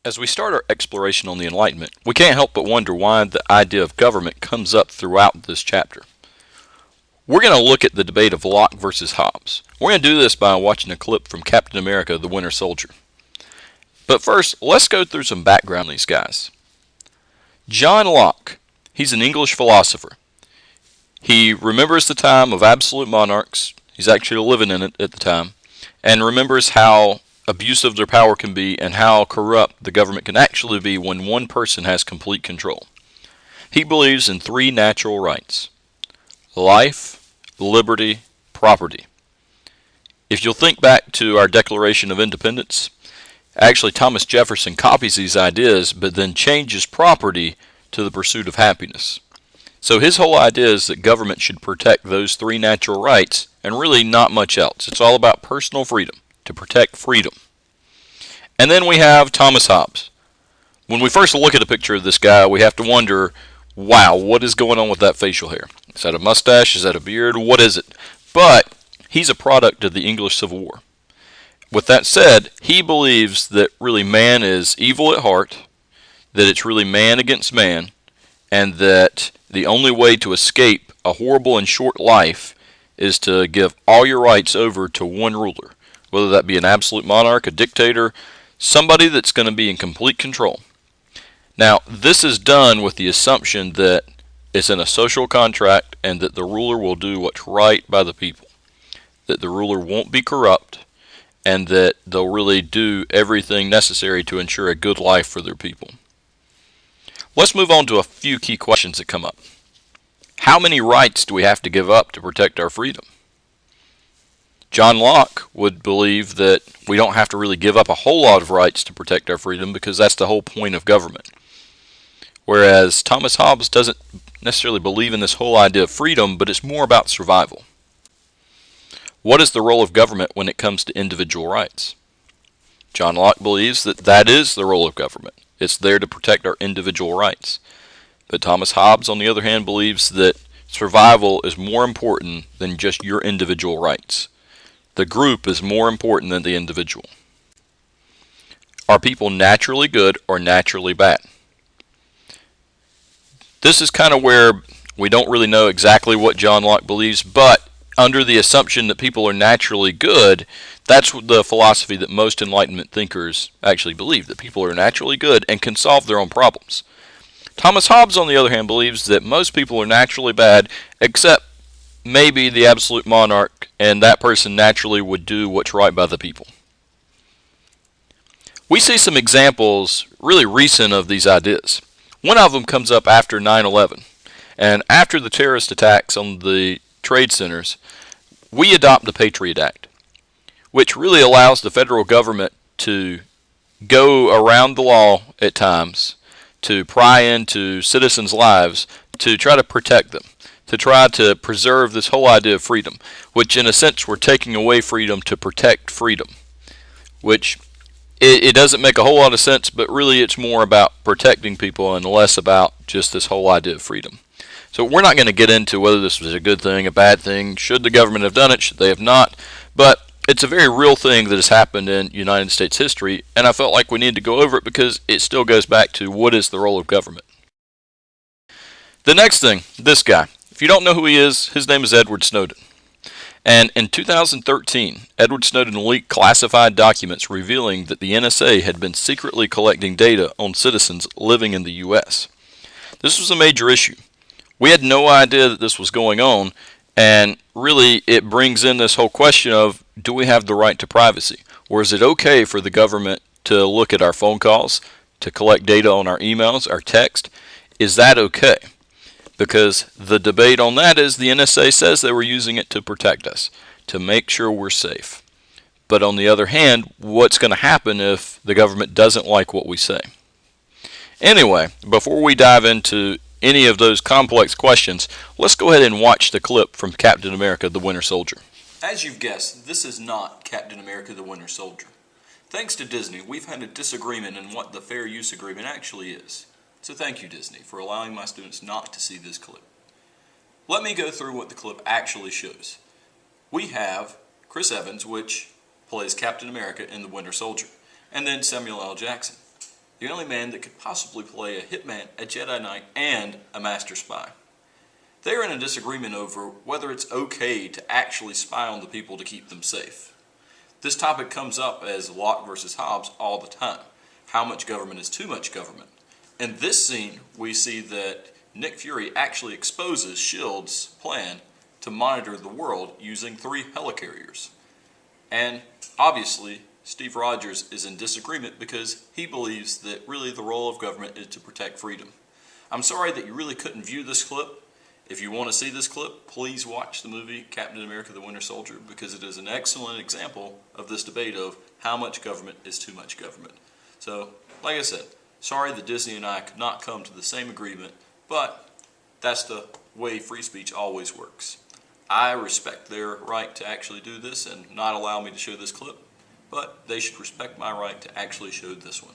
As we start our exploration on the Enlightenment, we can't help but wonder why the idea of government comes up throughout this chapter. We're going to look at the debate of Locke versus Hobbes. We're going to do this by watching a clip from Captain America, the Winter Soldier. But first, let's go through some background on these guys. John Locke, he's an English philosopher. He remembers the time of absolute monarchs, he's actually living in it at the time, and remembers how abusive their power can be and how corrupt the government can actually be when one person has complete control. He believes in three natural rights: life, liberty, property. If you'll think back to our Declaration of Independence, actually Thomas Jefferson copies these ideas but then changes property to the pursuit of happiness. So his whole idea is that government should protect those three natural rights and really not much else. It's all about personal freedom, to protect freedom. And then we have Thomas Hobbes. When we first look at a picture of this guy, we have to wonder, wow, what is going on with that facial hair? Is that a mustache? Is that a beard? What is it? But he's a product of the English Civil War. With that said, he believes that really man is evil at heart, that it's really man against man, and that the only way to escape a horrible and short life is to give all your rights over to one ruler, whether that be an absolute monarch, a dictator, somebody that's going to be in complete control. Now, this is done with the assumption that it's in a social contract and that the ruler will do what's right by the people, that the ruler won't be corrupt, and that they'll really do everything necessary to ensure a good life for their people. Let's move on to a few key questions that come up. How many rights do we have to give up to protect our freedom? John Locke would believe that we don't have to really give up a whole lot of rights to protect our freedom because that's the whole point of government. Whereas Thomas Hobbes doesn't necessarily believe in this whole idea of freedom, but it's more about survival. What is the role of government when it comes to individual rights? John Locke believes that that is the role of government. It's there to protect our individual rights. But Thomas Hobbes, on the other hand, believes that survival is more important than just your individual rights. The group is more important than the individual. Are people naturally good or naturally bad? This is kind of where we don't really know exactly what John Locke believes, but under the assumption that people are naturally good, that's the philosophy that most Enlightenment thinkers actually believe, that people are naturally good and can solve their own problems. Thomas Hobbes, on the other hand, believes that most people are naturally bad, except maybe the absolute monarch, and that person naturally would do what's right by the people. We see some examples really recent of these ideas. One of them comes up after 9/11, and after the terrorist attacks on the trade centers, we adopt the Patriot Act, which really allows the federal government to go around the law at times, to pry into citizens' lives, to try to protect them, to try to preserve this whole idea of freedom, which in a sense we're taking away freedom to protect freedom, which it doesn't make a whole lot of sense, but really it's more about protecting people and less about just this whole idea of freedom. So we're not going to get into whether this was a good thing, a bad thing, should the government have done it, should they have not, but it's a very real thing that has happened in United States history, and I felt like we needed to go over it because it still goes back to what is the role of government. The next thing, this guy. If you don't know who he is, his name is Edward Snowden. And in 2013, Edward Snowden leaked classified documents revealing that the NSA had been secretly collecting data on citizens living in the U.S. This was a major issue. We had no idea that this was going on, and really it brings in this whole question of, do we have the right to privacy? Or is it okay for the government to look at our phone calls, to collect data on our emails, our text? Is that okay? Because the debate on that is the NSA says they were using it to protect us, to make sure we're safe. But on the other hand, what's going to happen if the government doesn't like what we say? Anyway, before we dive into any of those complex questions, let's go ahead and watch the clip from Captain America, the Winter Soldier. As you've guessed, this is not Captain America, the Winter Soldier. Thanks to Disney, we've had a disagreement in what the fair use agreement actually is. So thank you, Disney, for allowing my students not to see this clip. Let me go through what the clip actually shows. We have Chris Evans, which plays Captain America in The Winter Soldier, and then Samuel L. Jackson. the only man that could possibly play a hitman, a Jedi Knight, and a master spy. They are in a disagreement over whether it's okay to actually spy on the people to keep them safe. This topic comes up as Locke versus Hobbes all the time. How much government is too much government? In this scene, we see that Nick Fury actually exposes S.H.I.E.L.D.'s plan to monitor the world using 3 helicarriers. And obviously, Steve Rogers is in disagreement because he believes that really the role of government is to protect freedom. I'm sorry that you really couldn't view this clip. If you want to see this clip, please watch the movie Captain America the Winter Soldier, because it is an excellent example of this debate of how much government is too much government. So, like I said, sorry that Disney and I could not come to the same agreement, but that's the way free speech always works. I respect their right to actually do this and not allow me to show this clip, but they should respect my right to actually show this one.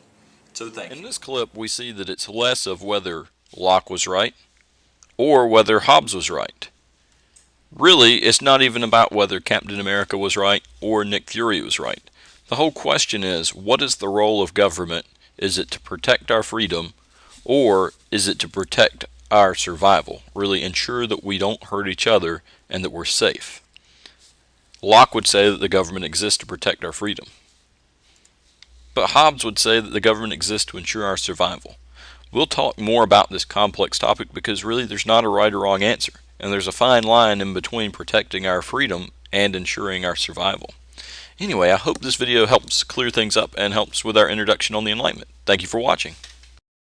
So thank you. In this clip, we see that it's less of whether Locke was right or whether Hobbes was right. Really, it's not even about whether Captain America was right or Nick Fury was right. The whole question is, what is the role of government? Is it to protect our freedom, or is it to protect our survival? Really ensure that we don't hurt each other and that we're safe. Locke would say that the government exists to protect our freedom. But Hobbes would say that the government exists to ensure our survival. We'll talk more about this complex topic because really there's not a right or wrong answer, and there's a fine line in between protecting our freedom and ensuring our survival. Anyway, I hope this video helps clear things up and helps with our introduction on the Enlightenment. Thank you for watching.